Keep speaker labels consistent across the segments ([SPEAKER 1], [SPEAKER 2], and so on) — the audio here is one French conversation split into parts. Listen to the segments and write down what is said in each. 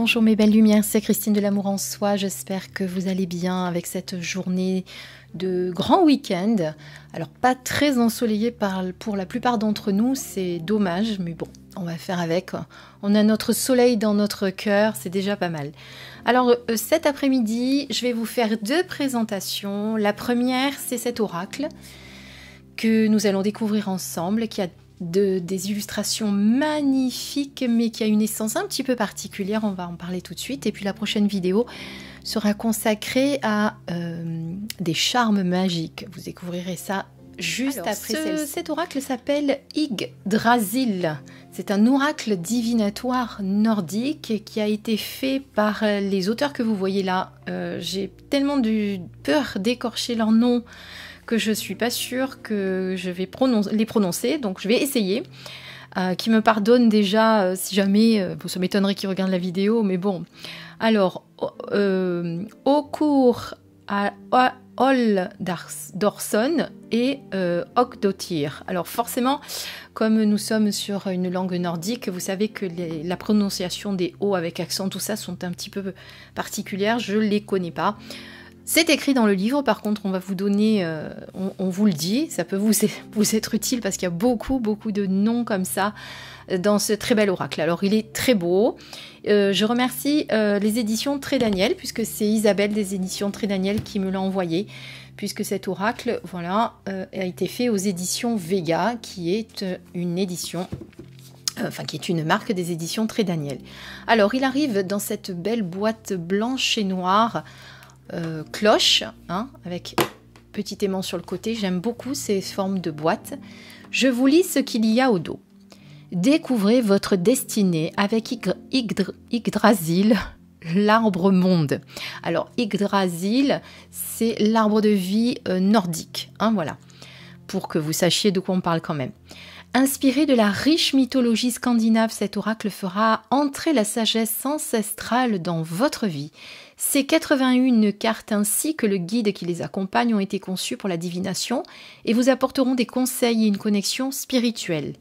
[SPEAKER 1] Bonjour mes belles lumières, c'est Christine de l'Amour en Soi. J'espère que vous allez bien avec cette journée de grand week-end. Alors pas très ensoleillé pour la plupart d'entre nous, c'est dommage, mais bon, on va faire avec. On a notre soleil dans notre cœur, c'est déjà pas mal. Alors cet après-midi, je vais vous faire deux présentations. La première, c'est cet oracle que nous allons découvrir ensemble, qui a des illustrations magnifiques, mais qui a une essence un petit peu particulière. On va en parler tout de suite. Et puis la prochaine vidéo sera consacrée à des charmes magiques. Vous découvrirez ça juste après celle-ci. Cet oracle s'appelle Yggdrasil. C'est un oracle divinatoire nordique qui a été fait par les auteurs que vous voyez là. J'ai tellement peur d'écorcher leur nom que je suis pas sûre que je vais les prononcer, donc je vais essayer. Qui me pardonne déjà si jamais, ça m'étonnerait qu'ils regardent la vidéo, mais bon. Alors, Okur Oldarson et Okdotir. Alors forcément, comme nous sommes sur une langue nordique, vous savez que la prononciation des O avec accent, tout ça, sont un petit peu particulières, je les connais pas. C'est écrit dans le livre, par contre, on va vous donner, on vous le dit, ça peut vous être utile parce qu'il y a beaucoup de noms comme ça dans ce très bel oracle. Alors, il est très beau. Je remercie les éditions Très Daniel, puisque c'est Isabelle des éditions Très Daniel qui me l'a envoyé, puisque cet oracle, voilà, a été fait aux éditions Vega, qui est une édition... qui est une marque des éditions Très Daniel. Alors, il arrive dans cette belle boîte blanche et noire, cloche, hein, avec petit aimant sur le côté. J'aime beaucoup ces formes de boîte. Je vous lis ce qu'il y a au dos. Découvrez votre destinée avec Yggdrasil, l'arbre monde. Alors Yggdrasil, c'est l'arbre de vie nordique, hein, voilà, pour que vous sachiez de quoi on parle quand même. Inspiré de la riche mythologie scandinave, cet oracle fera entrer la sagesse ancestrale dans votre vie. Ces 81 cartes ainsi que le guide qui les accompagne ont été conçus pour la divination et vous apporteront des conseils et une connexion spirituelle.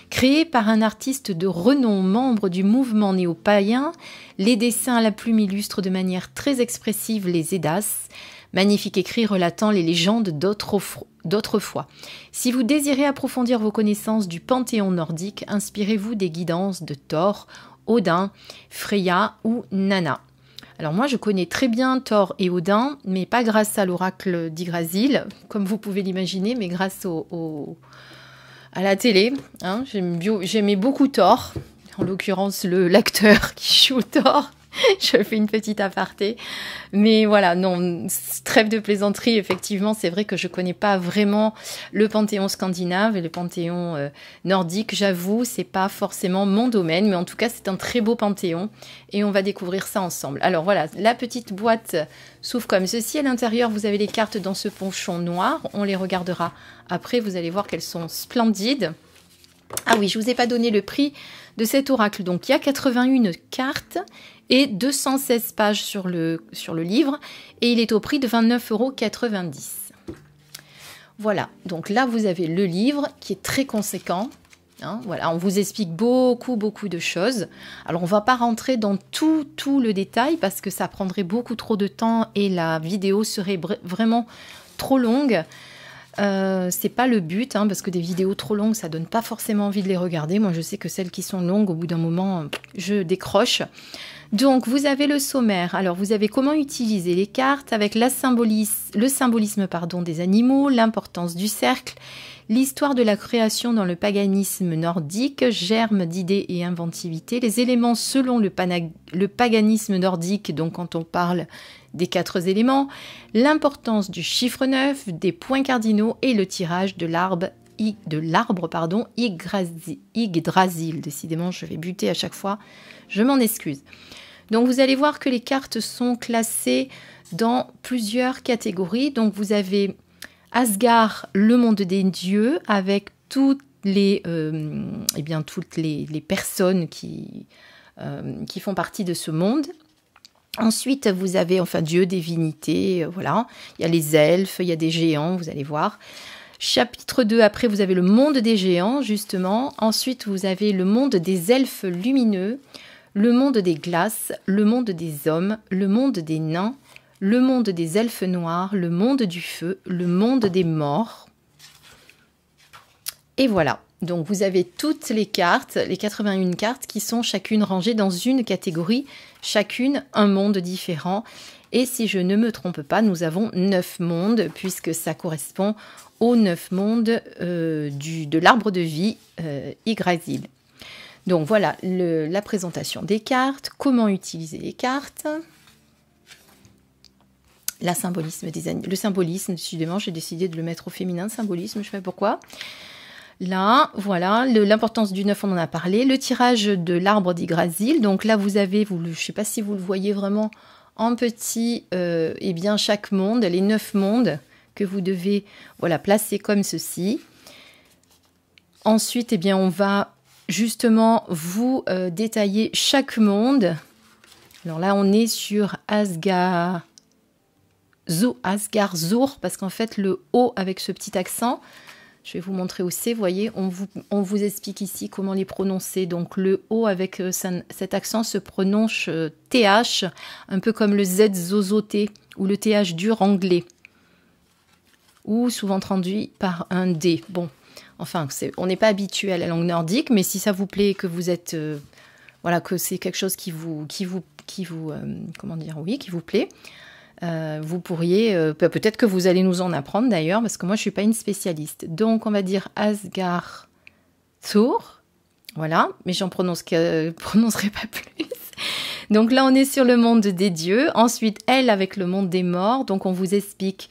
[SPEAKER 1] Créés par un artiste de renom, membre du mouvement néo-païen, les dessins à la plume illustrent de manière très expressive les Eddas, magnifique écrit relatant les légendes d'autrefois. Si vous désirez approfondir vos connaissances du panthéon nordique, inspirez-vous des guidances de Thor, Odin, Freya ou Nanna. Alors moi je connais très bien Thor et Odin, mais pas grâce à l'oracle d'Yggdrasil, comme vous pouvez l'imaginer, mais grâce à la télé. Hein. J'aimais beaucoup Thor, en l'occurrence l'acteur qui joue Thor. Je fais une petite aparté. Mais voilà, non, trêve de plaisanterie, effectivement, c'est vrai que je connais pas vraiment le panthéon scandinave et le panthéon nordique, j'avoue, c'est pas forcément mon domaine, mais en tout cas, c'est un très beau panthéon et on va découvrir ça ensemble. Alors voilà, la petite boîte s'ouvre comme ceci. À l'intérieur, vous avez les cartes dans ce ponchon noir. On les regardera après, vous allez voir qu'elles sont splendides. Ah oui, je vous ai pas donné le prix de cet oracle. Donc, il y a 81 cartes et 216 pages sur le livre. Et il est au prix de 29,90 €. Voilà, donc là, vous avez le livre qui est très conséquent. Hein, voilà, on vous explique beaucoup de choses. Alors, on va pas rentrer dans tout le détail parce que ça prendrait beaucoup trop de temps et la vidéo serait vraiment trop longue. C'est pas le but, hein, parce que des vidéos trop longues, ça donne pas forcément envie de les regarder. Moi, je sais que celles qui sont longues, au bout d'un moment, je décroche. Donc, vous avez le sommaire. Alors, vous avez comment utiliser les cartes avec le symbolisme des animaux, l'importance du cercle, l'histoire de la création dans le paganisme nordique, germe d'idées et inventivité, les éléments selon le paganisme nordique, donc quand on parle des 4 éléments, l'importance du chiffre 9, des points cardinaux et le tirage de l'arbre Yggdrasil. Décidément, je vais buter à chaque fois, je m'en excuse. Donc, vous allez voir que les cartes sont classées dans plusieurs catégories. Donc, vous avez Asgard, le monde des dieux, avec toutes les personnes qui font partie de ce monde. Ensuite, vous avez, dieux, divinités, voilà. Il y a les elfes, il y a des géants, vous allez voir. Chapitre 2, après, vous avez le monde des géants, justement. Ensuite, vous avez le monde des elfes lumineux, le monde des glaces, le monde des hommes, le monde des nains, le monde des elfes noirs, le monde du feu, le monde des morts. Et voilà, donc vous avez toutes les cartes, les 81 cartes qui sont chacune rangées dans une catégorie, chacune un monde différent. Et si je ne me trompe pas, nous avons 9 mondes, puisque ça correspond aux 9 mondes de l'arbre de vie Yggdrasil. Donc voilà la présentation des cartes, comment utiliser les cartes, le symbolisme, décidément j'ai décidé de le mettre au féminin, symbolisme, je sais pas pourquoi. Là, voilà, l'importance du 9, on en a parlé, le tirage de l'arbre d'Yggdrasil, donc là vous avez, je ne sais pas si vous le voyez vraiment en petit, eh bien chaque monde, les 9 mondes que vous devez placer comme ceci. Ensuite, eh bien, on va justement vous détailler chaque monde. Alors là, on est sur Asgard Zur, parce qu'en fait, le O avec ce petit accent, je vais vous montrer où c'est, vous voyez, on vous explique ici comment les prononcer. Donc le O avec cet accent se prononce TH, un peu comme le Z zozoté ou le TH dur anglais, ou souvent traduit par un D. Bon, enfin, on n'est pas habitué à la langue nordique, mais si ça vous plaît, que vous êtes, que c'est quelque chose qui vous plaît, vous pourriez, peut-être que vous allez nous en apprendre d'ailleurs, parce que moi je suis pas une spécialiste. Donc on va dire Asgard Zur, voilà, mais j'en prononcerai pas plus. Donc là on est sur le monde des dieux. Ensuite elle avec le monde des morts. Donc on vous explique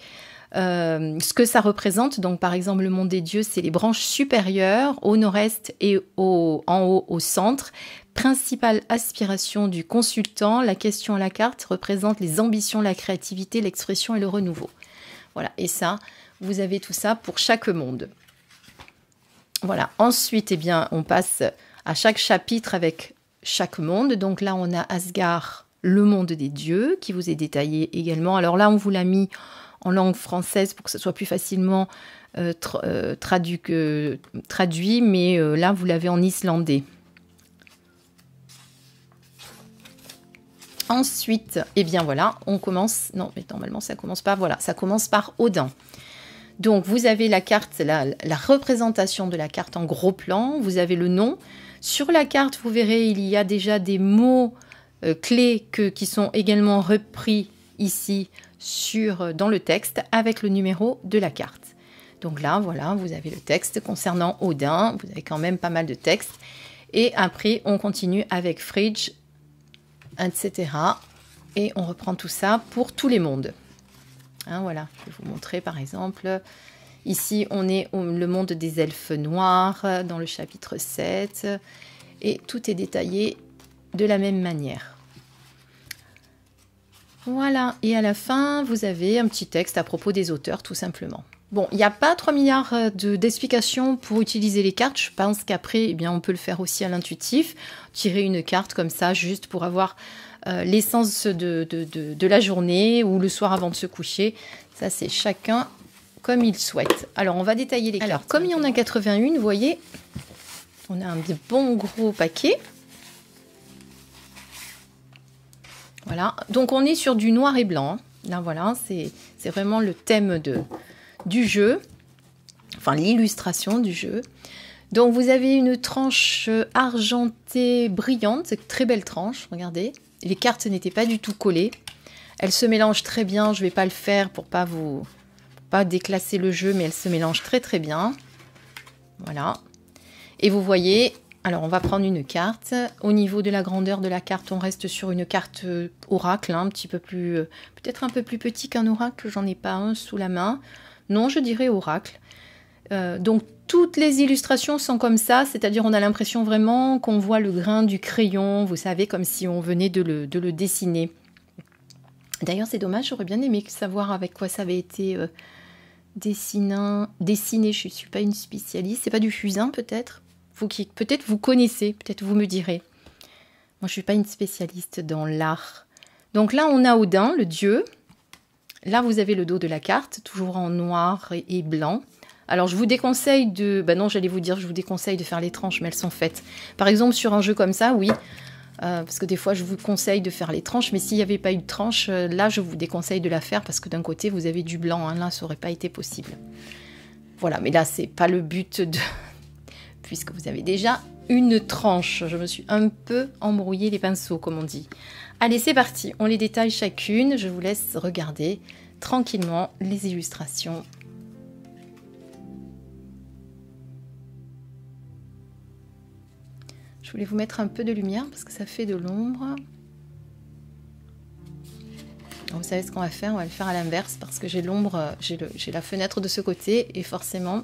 [SPEAKER 1] ce que ça représente. Donc par exemple le monde des dieux, c'est les branches supérieures au nord-est et en haut au centre. Principale aspiration du consultant, la question à la carte représente les ambitions, la créativité, l'expression et le renouveau. Voilà, et ça, vous avez tout ça pour chaque monde. Voilà, ensuite, eh bien, on passe à chaque chapitre avec chaque monde. Donc là, on a Asgard, le monde des dieux, qui vous est détaillé également. Alors là, on vous l'a mis en langue française pour que ce soit plus facilement traduit, mais là, vous l'avez en islandais. Ensuite, eh bien voilà, on commence... Non, mais normalement, ça commence pas... Voilà, ça commence par Odin. Donc, vous avez la carte, la représentation de la carte en gros plan. Vous avez le nom. Sur la carte, vous verrez, il y a déjà des mots clés qui sont également repris ici dans le texte avec le numéro de la carte. Donc là, voilà, vous avez le texte concernant Odin. Vous avez quand même pas mal de texte. Et après, on continue avec Frigg, etc. Et on reprend tout ça pour tous les mondes. Hein, voilà, je vais vous montrer par exemple. Ici, on est le monde des elfes noirs dans le chapitre 7. Et tout est détaillé de la même manière. Voilà, et à la fin, vous avez un petit texte à propos des auteurs, tout simplement. Bon, il n'y a pas 3 milliards d'explications pour utiliser les cartes. Je pense qu'après, eh bien, on peut le faire aussi à l'intuitif. Tirer une carte comme ça, juste pour avoir l'essence de la journée ou le soir avant de se coucher. Ça, c'est chacun comme il souhaite. Alors, on va détailler les cartes. Alors, comme il y en a 81, vous voyez, on a un bon gros paquet. Voilà, donc on est sur du noir et blanc. Là, voilà, c'est vraiment le thème du jeu, enfin l'illustration du jeu. Donc vous avez une tranche argentée brillante, très belle tranche, regardez. Les cartes n'étaient pas du tout collées. Elles se mélangent très bien, je ne vais pas le faire pour pas déclasser le jeu, mais elles se mélangent très très bien. Voilà. Et vous voyez, alors on va prendre une carte. Au niveau de la grandeur de la carte, on reste sur une carte oracle, hein, un petit peu plus, peut-être un peu plus petit qu'un oracle, j'en ai pas un sous la main. Non, je dirais oracle. Donc toutes les illustrations sont comme ça, c'est-à-dire on a l'impression vraiment qu'on voit le grain du crayon, vous savez, comme si on venait de le dessiner. D'ailleurs c'est dommage, j'aurais bien aimé savoir avec quoi ça avait été dessiné. Je ne suis pas une spécialiste, c'est pas du fusain peut-être? Peut-être vous connaissez, peut-être vous me direz. Moi je ne suis pas une spécialiste dans l'art. Donc là on a Odin, le dieu. Là vous avez le dos de la carte, toujours en noir et blanc. Alors, je vous déconseille de... Ben non, j'allais vous dire, je vous déconseille de faire les tranches, mais elles sont faites. Par exemple, sur un jeu comme ça, oui, parce que des fois je vous conseille de faire les tranches, mais s'il n'y avait pas eu de tranche, là je vous déconseille de la faire parce que d'un côté vous avez du blanc, hein, là ça n'aurait pas été possible. Voilà, mais là c'est pas le but de... puisque vous avez déjà une tranche. Je me suis un peu embrouillé les pinceaux, comme on dit. Allez, c'est parti, on les détaille chacune. Je vous laisse regarder tranquillement les illustrations. Je voulais vous mettre un peu de lumière parce que ça fait de l'ombre. Vous savez ce qu'on va faire? On va le faire à l'inverse parce que j'ai l'ombre, j'ai la fenêtre de ce côté et forcément,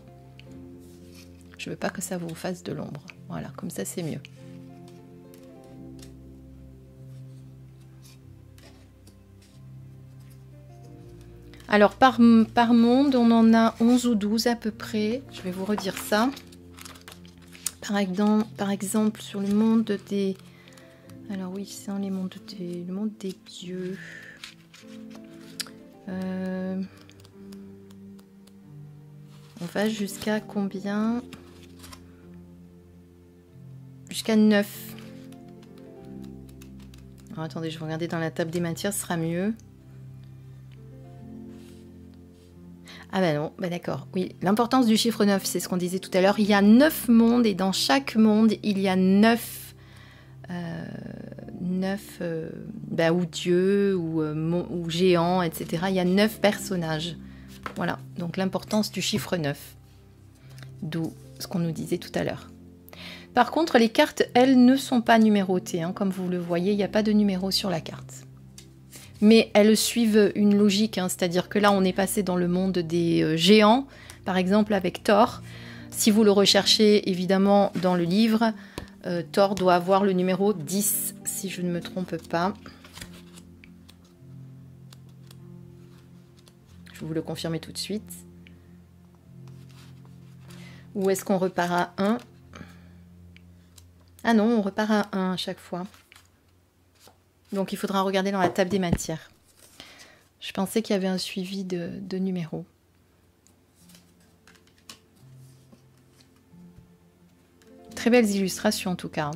[SPEAKER 1] je veux pas que ça vous fasse de l'ombre. Voilà, comme ça c'est mieux. Alors par monde, on en a 11 ou 12 à peu près. Je vais vous redire ça. Par exemple, sur le monde des... Alors oui, c'est le monde des dieux. On va jusqu'à combien? Jusqu'à 9. Alors, attendez, je vais regarder dans la table des matières, ce sera mieux. Ah ben non, ben d'accord. Oui, l'importance du chiffre 9, c'est ce qu'on disait tout à l'heure. Il y a 9 mondes et dans chaque monde, il y a 9 ou dieux ou géants, etc. Il y a 9 personnages. Voilà, donc l'importance du chiffre 9. D'où ce qu'on nous disait tout à l'heure. Par contre, les cartes, elles, ne sont pas numérotées. Hein. Comme vous le voyez, il n'y a pas de numéro sur la carte. Mais elles suivent une logique, hein, c'est-à-dire que là on est passé dans le monde des géants, par exemple avec Thor. Si vous le recherchez évidemment dans le livre, Thor doit avoir le numéro 10, si je ne me trompe pas. Je vais vous le confirmer tout de suite. Ou est-ce qu'on repart à 1? Ah non, on repart à 1 à chaque fois. Donc il faudra regarder dans la table des matières. Je pensais qu'il y avait un suivi de numéros. Très belles illustrations en tout cas.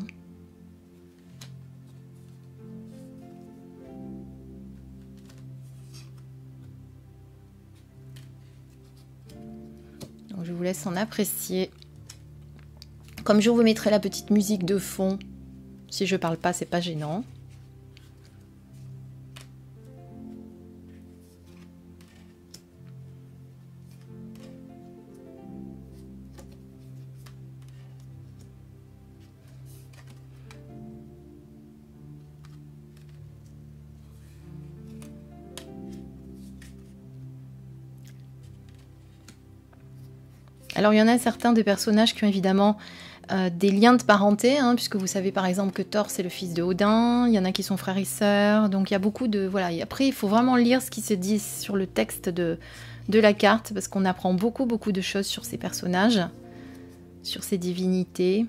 [SPEAKER 1] Donc je vous laisse en apprécier. Comme je vous mettrai la petite musique de fond, si je parle pas, c'est pas gênant. Alors il y en a certains des personnages qui ont évidemment des liens de parenté, hein, puisque vous savez par exemple que Thor c'est le fils de Odin, il y en a qui sont frères et sœurs, donc il y a beaucoup de... Voilà, et après il faut vraiment lire ce qui se dit sur le texte de la carte, parce qu'on apprend beaucoup de choses sur ces personnages, sur ces divinités.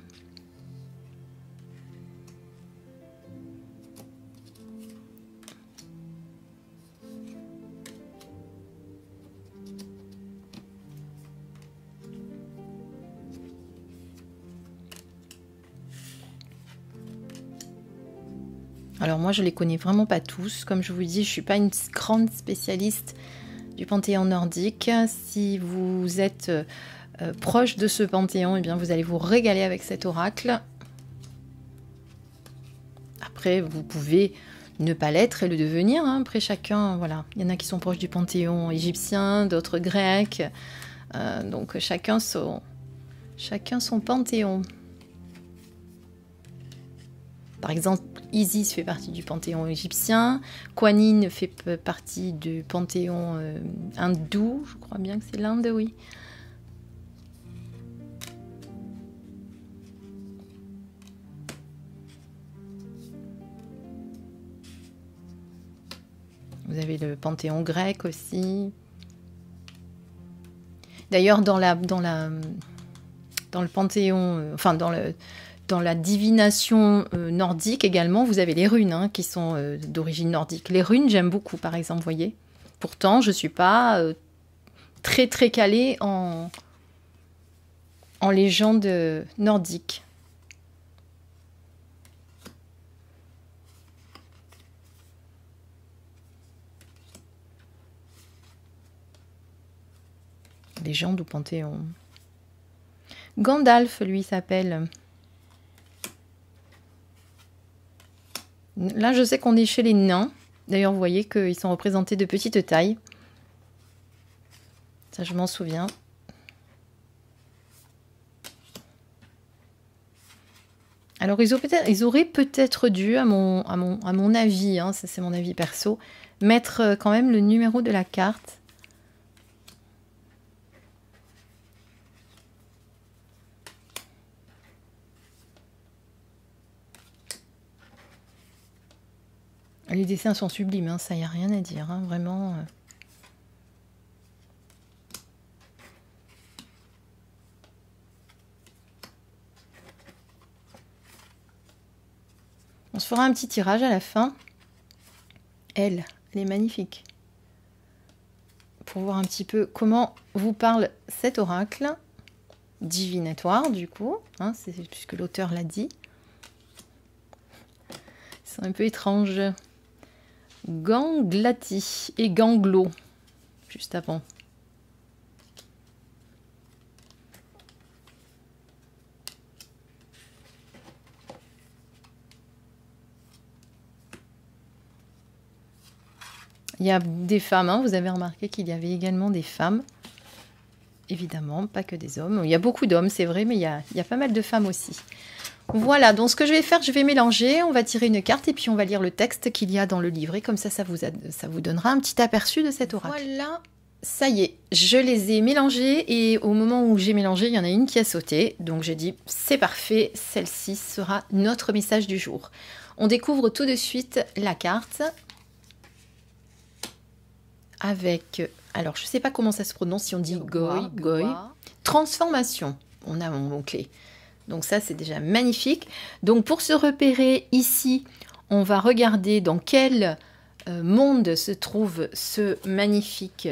[SPEAKER 1] Alors moi je les connais vraiment pas tous, comme je vous dis, je suis pas une grande spécialiste du panthéon nordique. Si vous êtes proche de ce panthéon, eh bien vous allez vous régaler avec cet oracle. Après vous pouvez ne pas l'être et le devenir, hein. Après chacun, voilà, il y en a qui sont proches du panthéon égyptien, d'autres grecs, donc chacun son panthéon. Par exemple, Isis fait partie du panthéon égyptien, Kuan Yin fait partie du panthéon hindou, je crois bien que c'est l'Inde, oui. Vous avez le panthéon grec aussi. D'ailleurs, dans le panthéon, enfin dans la divination nordique également, vous avez les runes, hein, qui sont d'origine nordique. Les runes, j'aime beaucoup, par exemple, vous voyez. Pourtant, je ne suis pas très calée en légende nordique. Légende ou panthéon. Gandalf, lui, s'appelle. Là, je sais qu'on est chez les nains. D'ailleurs, vous voyez qu'ils sont représentés de petite taille. Ça, je m'en souviens. Alors, ils auraient peut-être dû, à mon avis, hein, ça c'est mon avis perso, mettre quand même le numéro de la carte. Les dessins sont sublimes, hein, ça y a rien à dire, hein, vraiment. On se fera un petit tirage à la fin. Elle est magnifique. Pour voir un petit peu comment vous parle cet oracle divinatoire, du coup, hein, puisque l'auteur l'a dit. C'est un peu étrange. Ganglati et Ganglo, juste avant. Il y a des femmes, hein, vous avez remarqué qu'il y avait également des femmes. Évidemment, pas que des hommes. Il y a beaucoup d'hommes, c'est vrai, mais il y a pas mal de femmes aussi. Voilà, donc ce que je vais faire, je vais mélanger, on va tirer une carte et puis on va lire le texte qu'il y a dans le livret. Comme ça vous donnera un petit aperçu de cet oracle. Voilà, ça y est, je les ai mélangés et au moment où j'ai mélangé, il y en a une qui a sauté. Donc j'ai dit, c'est parfait, celle-ci sera notre message du jour. On découvre tout de suite la carte. Avec, alors je ne sais pas comment ça se prononce, si on dit Goi. Transformation, on a mon mot-clé. Donc ça, c'est déjà magnifique. Donc pour se repérer ici, on va regarder dans quel monde se trouve cette magnifique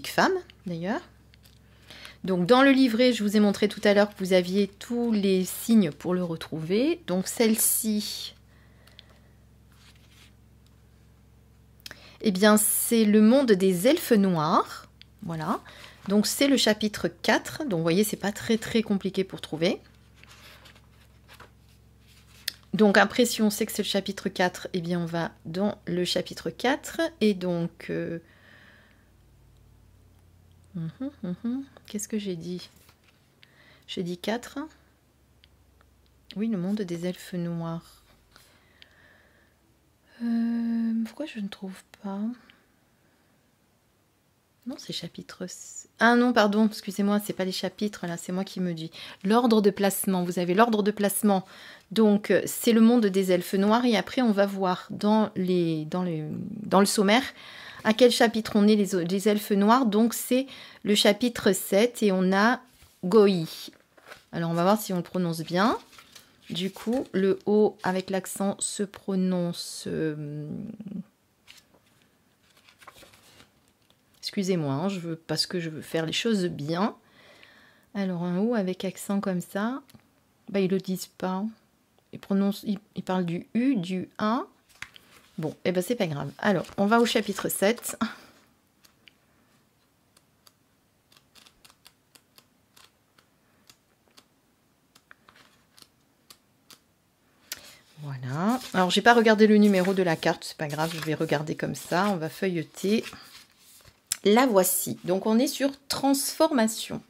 [SPEAKER 1] femme, d'ailleurs. Donc dans le livret, je vous ai montré tout à l'heure que vous aviez tous les signes pour le retrouver. Donc celle-ci, eh bien c'est le monde des elfes noirs. Voilà. Donc c'est le chapitre 4, donc vous voyez c'est pas très compliqué pour trouver. Donc après si on sait que c'est le chapitre 4, eh bien on va dans le chapitre 4 et donc... Qu'est-ce que j'ai dit? J'ai dit 4. Oui, le monde des elfes noirs. Pourquoi je ne trouve pas? Non, c'est chapitre... Ah non, pardon, excusez-moi, c'est pas les chapitres, là, c'est moi qui me dis. L'ordre de placement, vous avez l'ordre de placement. Donc, c'est le monde des elfes noirs. Et après, on va voir dans le sommaire à quel chapitre on est les elfes noirs. Donc, c'est le chapitre 7 et on a Goi. Alors, on va voir si on le prononce bien. Du coup, le O avec l'accent se prononce... Excusez-moi, hein, parce que je veux faire les choses bien. Alors, un O avec accent comme ça, bah, ils ne le disent pas. Ils parlent du U, du A. Bon, et ben c'est pas grave. Alors, on va au chapitre 7. Voilà. Alors, j'ai pas regardé le numéro de la carte, c'est pas grave, je vais regarder comme ça. On va feuilleter. La voici. Donc, on est sur transformation.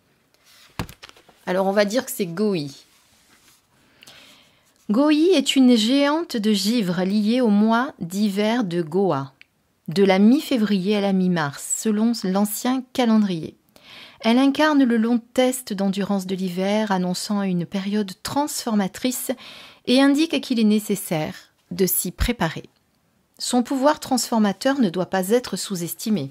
[SPEAKER 1] Alors, on va dire que c'est Goi. Goi est une géante de givre liée au mois d'hiver de Goa, de la mi-février à la mi-mars, selon l'ancien calendrier. Elle incarne le long test d'endurance de l'hiver, annonçant une période transformatrice et indique qu'il est nécessaire de s'y préparer. Son pouvoir transformateur ne doit pas être sous-estimé.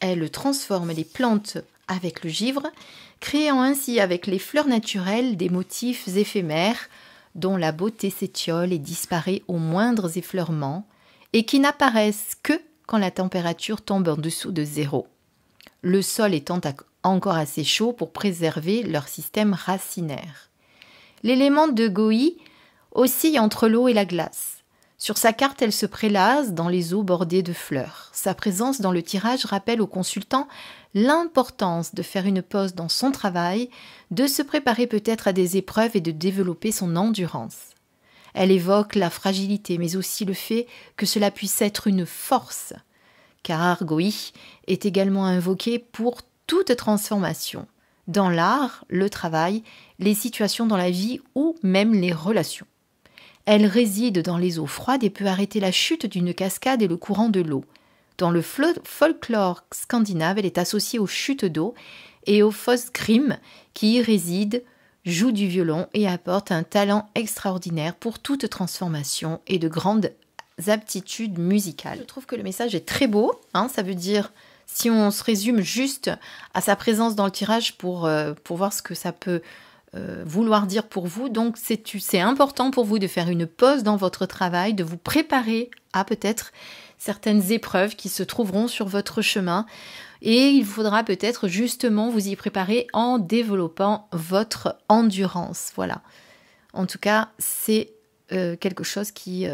[SPEAKER 1] Elle transforme les plantes avec le givre, créant ainsi avec les fleurs naturelles des motifs éphémères dont la beauté s'étiole et disparaît aux moindres effleurements et qui n'apparaissent que quand la température tombe en dessous de 0. Le sol étant encore assez chaud pour préserver leur système racinaire. L'élément de Goi oscille entre l'eau et la glace. Sur sa carte, elle se prélasse dans les eaux bordées de fleurs. Sa présence dans le tirage rappelle au consultant l'importance de faire une pause dans son travail, de se préparer peut-être à des épreuves et de développer son endurance. Elle évoque la fragilité, mais aussi le fait que cela puisse être une force, car Goï est également invoqué pour toute transformation, dans l'art, le travail, les situations dans la vie ou même les relations. Elle réside dans les eaux froides et peut arrêter la chute d'une cascade et le courant de l'eau. Dans le folklore scandinave, elle est associée aux chutes d'eau et aux Fosgrim qui y résident, jouent du violon et apportent un talent extraordinaire pour toute transformation et de grandes aptitudes musicales. Je trouve que le message est très beau, ça veut dire, si on se résume juste à sa présence dans le tirage pour voir ce que ça peut vouloir dire pour vous. Donc c'est important pour vous de faire une pause dans votre travail, de vous préparer à peut-être certaines épreuves qui se trouveront sur votre chemin et il faudra peut-être justement vous y préparer en développant votre endurance. Voilà. En tout cas, c'est quelque chose qui...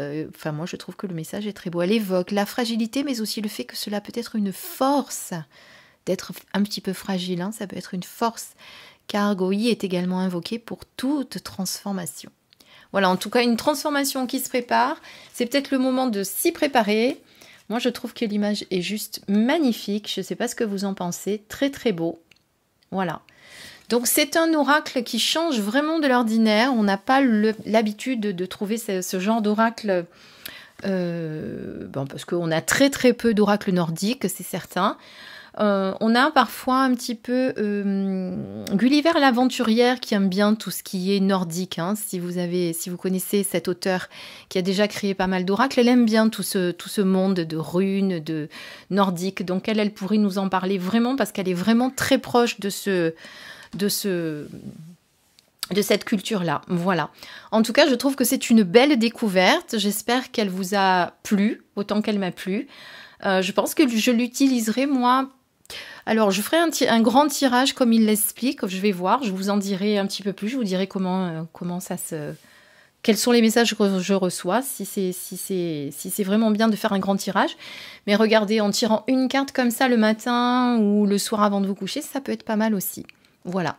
[SPEAKER 1] moi, je trouve que le message est très beau. Elle évoque la fragilité, mais aussi le fait que cela peut être une force. D'être un petit peu fragile, ça peut être une force. Car Goï est également invoqué pour toute transformation. Voilà, en tout cas, une transformation qui se prépare. C'est peut-être le moment de s'y préparer. Moi, je trouve que l'image est juste magnifique. Je ne sais pas ce que vous en pensez. Très, très beau. Voilà. Donc, c'est un oracle qui change vraiment de l'ordinaire. On n'a pas l'habitude de trouver ce genre d'oracle. Parce qu'on a très, très peu d'oracles nordiques, c'est certain. On a parfois un petit peu Gulliver l'aventurière qui aime bien tout ce qui est nordique. Si vous connaissez cet auteur qui a déjà créé pas mal d'oracles, elle aime bien tout ce monde de runes, de nordique. Donc elle pourrait nous en parler vraiment parce qu'elle est vraiment très proche de cette culture-là. Voilà. En tout cas, je trouve que c'est une belle découverte. J'espère qu'elle vous a plu autant qu'elle m'a plu. Je pense que je l'utiliserai moi. Alors, je ferai un grand tirage comme il l'explique. Je vais voir, je vous en dirai un petit peu plus. Je vous dirai comment ça se... Quels sont les messages que je reçois, si c'est vraiment bien de faire un grand tirage. Mais regardez, en tirant une carte comme ça le matin ou le soir avant de vous coucher, ça peut être pas mal aussi. Voilà.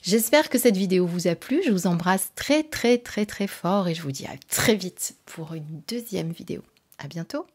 [SPEAKER 1] J'espère que cette vidéo vous a plu. Je vous embrasse très, très, très, très fort et je vous dis à très vite pour une deuxième vidéo. À bientôt.